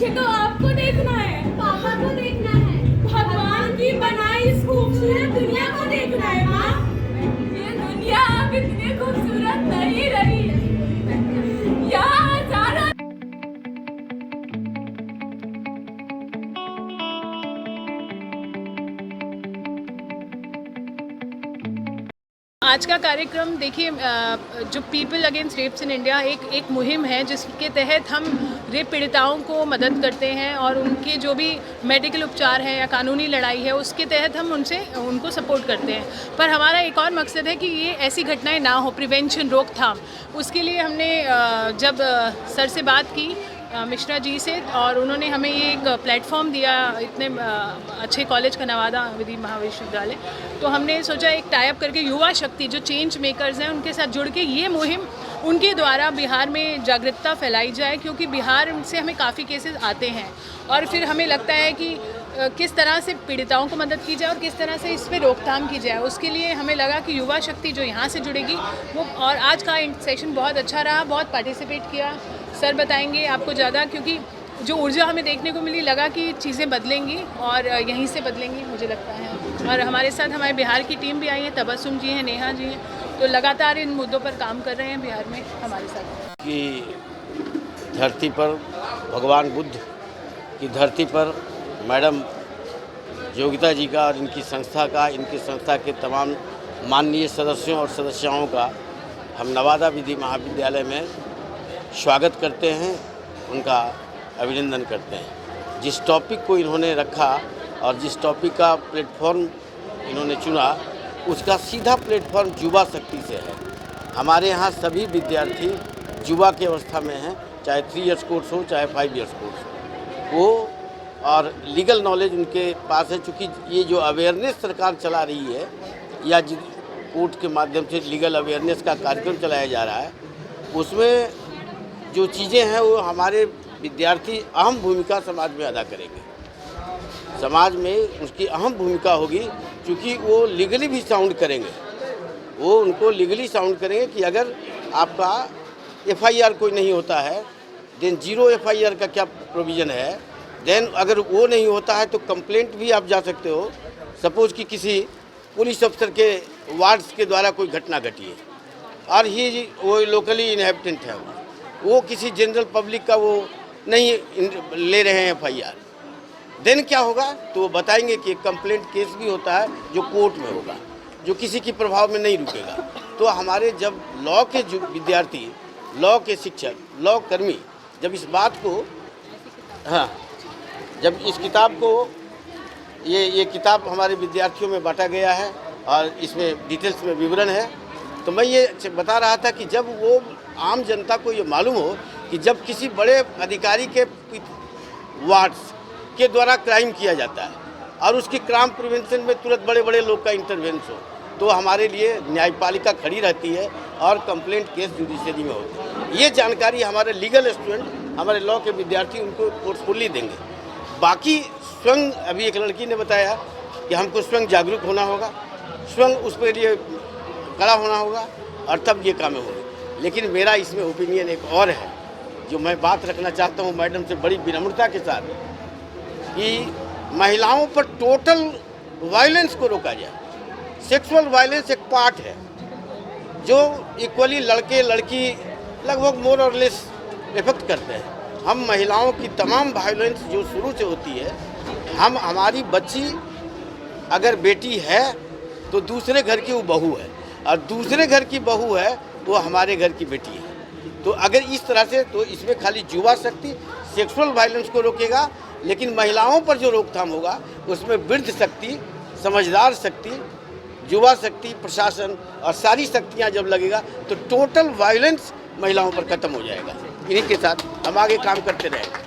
मुझे तो आपको देखना है, पापा को देखना है, भगवान की बनाई इस खूबसूरत दुनिया को देखना है माँ। ये दुनिया अब इतनी खूबसूरत नहीं रही। यहाँ हजारों आज का कार्यक्रम देखिए, जो people against rapes in India एक मुहिम है जिसके तहत हम रेप पीड़िताओं को मदद करते हैं और उनके जो भी मेडिकल उपचार है या कानूनी लड़ाई है उसके तहत हम उनको सपोर्ट करते हैं। पर हमारा एक और मकसद है कि ये ऐसी घटनाएं ना हो, प्रिवेंशन, रोकथाम। उसके लिए हमने जब सर से बात की, मिश्रा जी से, और उन्होंने हमें ये एक प्लेटफॉर्म दिया इतने अच्छे कॉलेज का, नवादा विधि महाविश्वविद्यालय, तो हमने सोचा एक टाई अप करके युवा शक्ति जो चेंज मेकर्स हैं उनके साथ जुड़ के ये मुहिम उनके द्वारा बिहार में जागरूकता फैलाई जाए, क्योंकि बिहार से हमें काफ़ी केसेस आते हैं और फिर हमें लगता है कि किस तरह से पीड़िताओं को मदद की जाए और किस तरह से इस पर रोकथाम की जाए। उसके लिए हमें लगा कि युवा शक्ति जो यहाँ से जुड़ेगी वो, और आज का सेशन बहुत अच्छा रहा, बहुत पार्टिसिपेट किया। सर बताएंगे आपको ज़्यादा, क्योंकि जो ऊर्जा हमें देखने को मिली, लगा कि चीज़ें बदलेंगी और यहीं से बदलेंगी मुझे लगता है। और हमारे साथ हमारे बिहार की टीम भी आई है, तबस्सुम जी हैं, नेहा जी हैं, तो लगातार इन मुद्दों पर काम कर रहे हैं बिहार में हमारे साथ। की धरती पर, भगवान बुद्ध की धरती पर मैडम योगिता जी का और इनकी संस्था के तमाम माननीय सदस्यों और सदस्याओं का हम नवादा विधि महाविद्यालय में स्वागत करते हैं, उनका अभिनंदन करते हैं। जिस टॉपिक को इन्होंने रखा और जिस टॉपिक का प्लेटफॉर्म इन्होंने चुना, उसका सीधा प्लेटफॉर्म युवा शक्ति से है। हमारे यहाँ सभी विद्यार्थी युवा की अवस्था में हैं, चाहे 3 इयर्स कोर्स हो चाहे 5 इयर्स कोर्स हो, वो और लीगल नॉलेज उनके पास है। चूँकि ये जो अवेयरनेस सरकार चला रही है या जिस कोर्ट के माध्यम से लीगल अवेयरनेस का कार्यक्रम चलाया जा रहा है, उसमें जो चीज़ें हैं वो हमारे विद्यार्थी अहम भूमिका समाज में अदा करेंगे। समाज में उसकी अहम भूमिका होगी, क्योंकि वो लीगली भी साउंड करेंगे। वो उनको लीगली साउंड करेंगे कि अगर आपका FIR कोई नहीं होता है, देन 0 FIR का क्या प्रोविज़न है, देन अगर वो नहीं होता है तो कंप्लेंट भी आप जा सकते हो। सपोज कि किसी पुलिस अफसर के वार्ड्स के द्वारा कोई घटना घटी है और वो लोकली इनहेबिटेंट है, वो किसी जनरल पब्लिक का वो नहीं ले रहे हैं FIR, देन क्या होगा, तो वो बताएंगे कि एक कंप्लेंट केस भी होता है जो कोर्ट में होगा, जो किसी के प्रभाव में नहीं रुकेगा। तो हमारे जब लॉ के जो विद्यार्थी, लॉ के शिक्षक, लॉ कर्मी जब इस बात को, हाँ, जब इस किताब को, ये किताब हमारे विद्यार्थियों में बांटा गया है और इसमें डिटेल्स में विवरण है, तो मैं ये बता रहा था कि जब वो आम जनता को ये मालूम हो कि जब किसी बड़े अधिकारी के वार्ड्स के द्वारा क्राइम किया जाता है और उसकी क्राइम प्रिवेंशन में तुरंत बड़े बड़े लोग का इंटरवेंस हो, तो हमारे लिए न्यायपालिका खड़ी रहती है और कंप्लेंट केस जुडिशरी में होती है। ये जानकारी हमारे लीगल स्टूडेंट, हमारे लॉ के विद्यार्थी उनको फोर्सफुली देंगे। बाकी स्वयं, अभी एक लड़की ने बताया कि हमको स्वयं जागरूक होना होगा, स्वयं उस पर लिए खड़ा होना होगा और तब ये कामें होंगी। लेकिन मेरा इसमें ओपिनियन एक और है, जो मैं बात रखना चाहता हूँ मैडम से बड़ी विनम्रता के साथ, कि महिलाओं पर टोटल वायलेंस को रोका जाए। सेक्सुअल वायलेंस एक पार्ट है जो इक्वली लड़के लड़की लगभग मोर और लेस इफेक्ट करते हैं। हम महिलाओं की तमाम वायलेंस जो शुरू से होती है, हमारी बच्ची अगर बेटी है तो दूसरे घर की वो बहू है, और दूसरे घर की बहू है वो हमारे घर की बेटी है। तो अगर इस तरह से, तो इसमें खाली युवा शक्ति सेक्सुअल वायलेंस को रोकेगा, लेकिन महिलाओं पर जो रोकथाम होगा उसमें वृद्ध शक्ति, समझदार शक्ति, युवा शक्ति, प्रशासन और सारी शक्तियां जब लगेगा तो टोटल वायलेंस महिलाओं पर खत्म हो जाएगा। इन्हीं के साथ हम आगे काम करते रहेंगे।